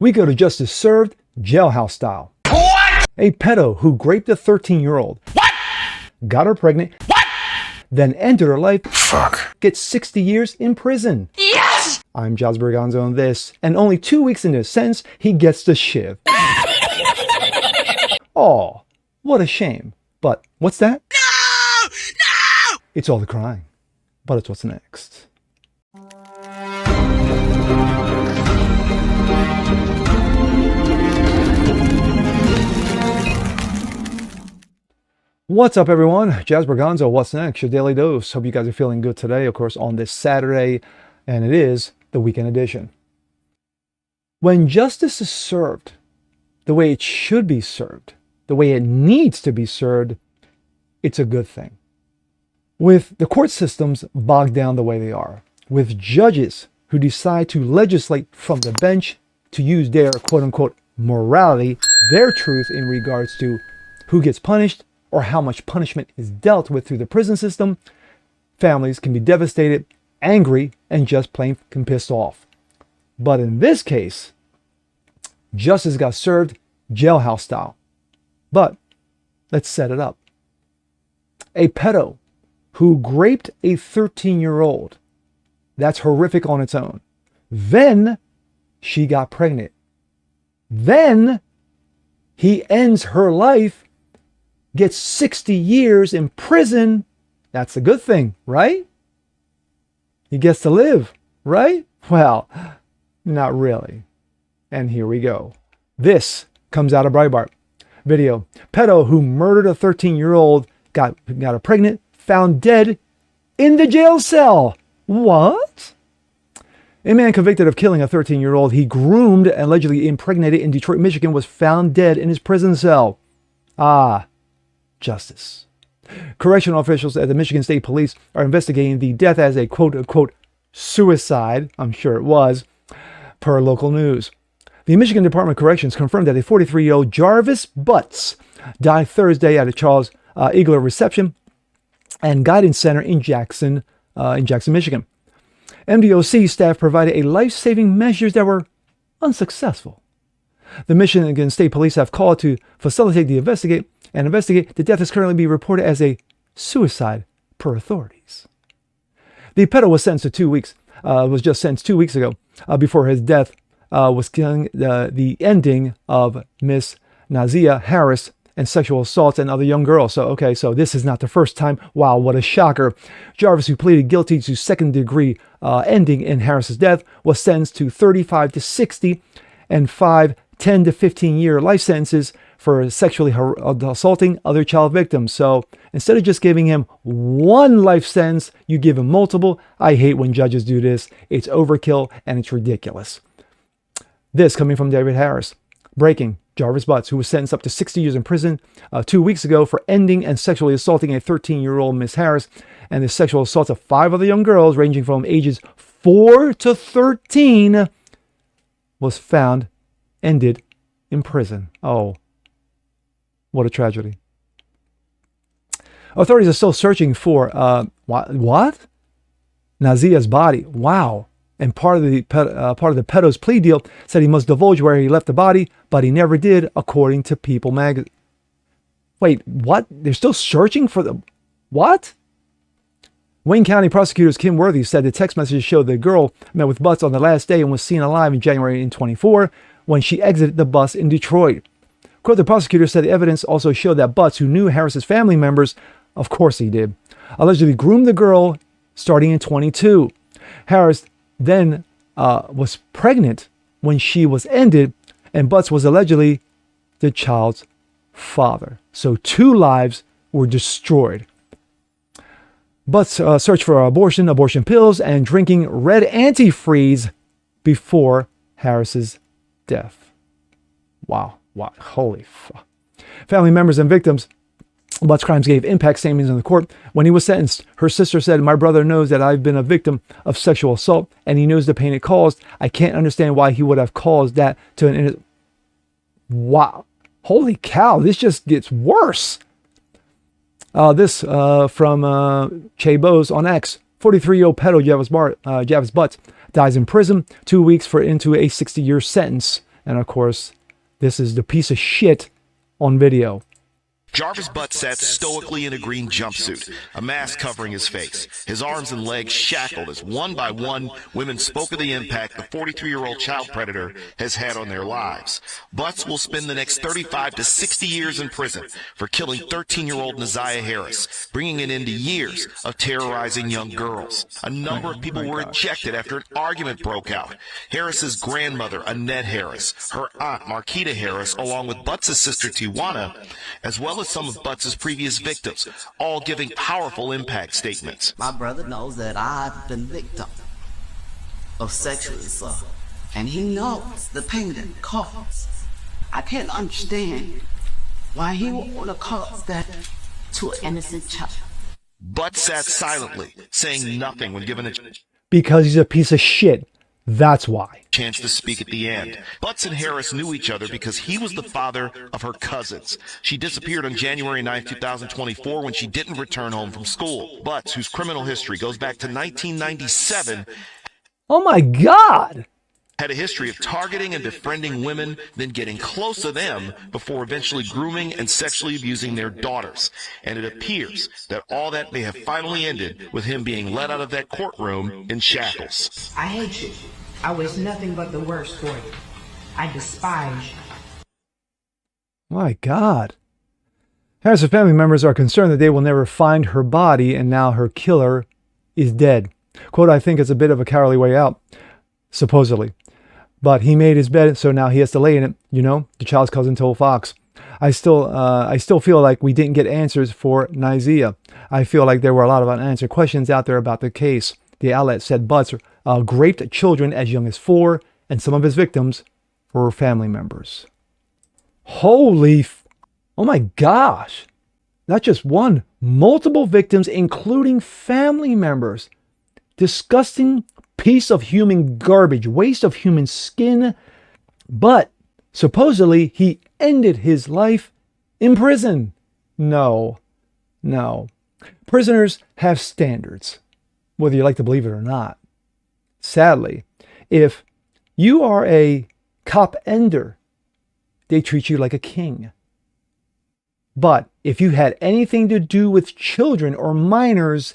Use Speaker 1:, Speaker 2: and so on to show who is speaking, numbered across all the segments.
Speaker 1: We go to justice served, jailhouse style.
Speaker 2: What?
Speaker 1: A pedo who raped a 13-year-old.
Speaker 2: What?
Speaker 1: Got her pregnant.
Speaker 2: What?
Speaker 1: Then ended her life.
Speaker 2: Fuck.
Speaker 1: Gets 60 years in prison.
Speaker 2: Yes!
Speaker 1: I'm Giles Berganzo on this, and only 2 weeks into his sentence, he gets the shiv. Oh, what a shame. But what's that?
Speaker 2: No! No!
Speaker 1: It's all the crying. But it's what's next. What's up, everyone? Jazz Berganzo, what's next? Your daily dose. Hope you guys are feeling good today, of course, on this Saturday, and it is the weekend edition. When justice is served the way it should be served, the way it needs to be served, it's a good thing. With the court systems bogged down the way they are, with judges who decide to legislate from the bench to use their quote-unquote morality, their truth in regards to who gets punished or how much punishment is dealt with through the prison system, families can be devastated, angry, and just plain pissed off. But in this case, justice got served jailhouse style. But let's set it up. A pedo who raped a 13-year-old. That's horrific on its own. Then she got pregnant. Then he ends her life, gets 60 years in prison. That's a good thing, right? He gets to live, right? Well, not really. And here we go. This comes out of Breitbart. Video. Pedo who murdered a 13-year-old got her pregnant, found dead in the jail cell. What? A man convicted of killing a 13-year-old he groomed and allegedly impregnated in Detroit, Michigan was found dead in his prison cell. Ah, justice. Correctional officials at the Michigan State Police are investigating the death as a quote-unquote suicide. I'm sure it was, per local news. The Michigan Department of Corrections confirmed that a 43-year-old Jarvis Butts died Thursday at a Charles Igler reception and guidance center in Jackson, Michigan. MDOC staff provided a life-saving measures that were unsuccessful. The Michigan State Police have called to facilitate the investigate. The death is currently being reported as a suicide per authorities. The pedo was sentenced to 2 weeks. Was just sentenced 2 weeks ago before his death was killing the ending of Miss Nazia Harris and sexual assaults and other young girls. So this is not the first time. Wow, what a shocker. Jarvis, who pleaded guilty to second-degree ending in Harris's death, was sentenced to 35 to 60 and 5 10 to 15-year life sentences for sexually assaulting other child victims. So instead of just giving him one life sentence, you give him multiple. I hate when judges do this. It's overkill and it's ridiculous. This coming from David Harris. Breaking. Jarvis Butts, who was sentenced up to 60 years in prison 2 weeks ago for ending and sexually assaulting a 13-year-old Miss Harris and the sexual assaults of 5 other young girls ranging from ages 4 to 13, was found ended in prison. Oh, what a tragedy. Authorities are still searching for what? Nazia's body. Wow. And part of the pedo's plea deal said he must divulge where he left the body, but he never did, according to People magazine. Wait, what? They're still searching for the what? Wayne County prosecutors Kim Worthy said the text messages showed the girl met with Butts on the last day and was seen alive in January 24 when she exited the bus in Detroit. Quote, the prosecutor said the evidence also showed that Butts, who knew Harris's family members, of course he did, allegedly groomed the girl starting in 22. Harris then was pregnant when she was ended, and Butts was allegedly the child's father. So 2 lives were destroyed. Butts searched for abortion pills, and drinking red antifreeze before Harris's death. Wow. Holy fuck. Family members and victims Butts' crimes gave impact statements in the court. When he was sentenced, her sister said, my brother knows that I've been a victim of sexual assault, and he knows the pain it caused. I can't understand why he would have caused that to an... Wow. Holy cow, this just gets worse. This from Che Bose on X. 43-year-old pedo Javis Butts dies in prison 2 weeks into a 60-year sentence. And of course, this is the piece of shit on video.
Speaker 3: Jarvis Butt sat stoically in a green jumpsuit, a mask covering his face, his arms and legs shackled as one by one women spoke of the impact the 43-year-old child predator has had on their lives. Butts will spend the next 35 to 60 years in prison for killing 13-year-old Neziah Harris, bringing an end to years of terrorizing young girls. A number of people were ejected after an argument broke out. Harris's grandmother, Annette Harris, her aunt, Marquita Harris, along with Butts' sister, Tijuana, as well as some of Butts' previous victims, all giving powerful impact statements.
Speaker 4: My brother knows that I've been victim of sexual assault, and he knows the pain that it causes. I can't understand why he would want to cause that to an innocent child.
Speaker 3: Butts sat silently, saying nothing when given a
Speaker 1: Because he's a piece of shit. That's why.
Speaker 3: chance to speak at the end. Butts and Harris knew each other because he was the father of her cousins. She disappeared on January 9, 2024 when she didn't return home from school. Butts, whose criminal history goes back to 1997,
Speaker 1: Oh my God.
Speaker 3: had a history of targeting and befriending women, then getting close to them before eventually grooming and sexually abusing their daughters. And it appears that all that may have finally ended with him being let out of that courtroom in shackles.
Speaker 5: I hate you. I wish nothing but the worst for you. I despise you.
Speaker 1: My God. Harris' family members are concerned that they will never find her body and now her killer is dead. Quote, I think it's a bit of a cowardly way out, supposedly. But he made his bed, so now he has to lay in it. You know, the child's cousin told Fox. I still feel like we didn't get answers for Neziah. I feel like there were a lot of unanswered questions out there about the case. The outlet said Butts raped children as young as 4, and some of his victims were family members. Oh my gosh. Not just one, multiple victims, including family members. Disgusting piece of human garbage, waste of human skin. But supposedly he ended his life in prison. No. Prisoners have standards, whether you like to believe it or not. Sadly, if you are a cop ender, they treat you like a king. But if you had anything to do with children or minors,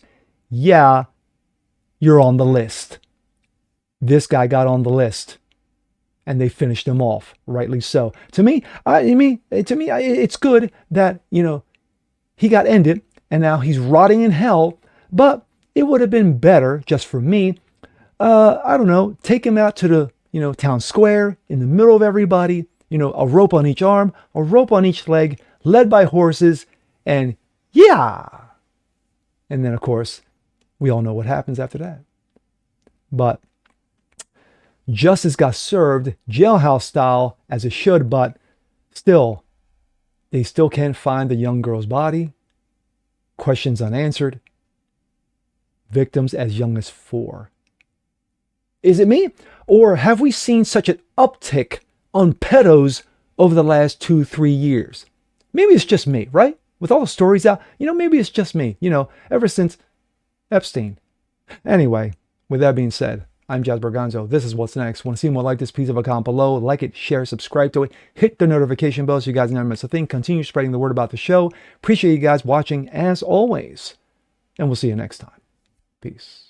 Speaker 1: yeah, you're on the list. This guy got on the list, and they finished him off, rightly so. To me, it's good that, he got ended, and now he's rotting in hell. But it would have been better, just for me, I don't know, take him out to the, town square, in the middle of everybody, a rope on each arm, a rope on each leg, led by horses, and yeah. And then, of course, we all know what happens after that. But justice got served, jailhouse style, as it should, but still, they still can't find the young girl's body. Questions unanswered. Victims as young as 4. Is it me? Or have we seen such an uptick on pedos over the last 2-3 years? Maybe it's just me, right? With all the stories out, maybe it's just me, ever since Epstein. Anyway, with that being said, I'm Jazz Berganzo. This is What's Next. Want to see more like this? Please leave a comment below. Like it, share, subscribe to it. Hit the notification bell so you guys never miss a thing. Continue spreading the word about the show. Appreciate you guys watching as always. And we'll see you next time. Peace.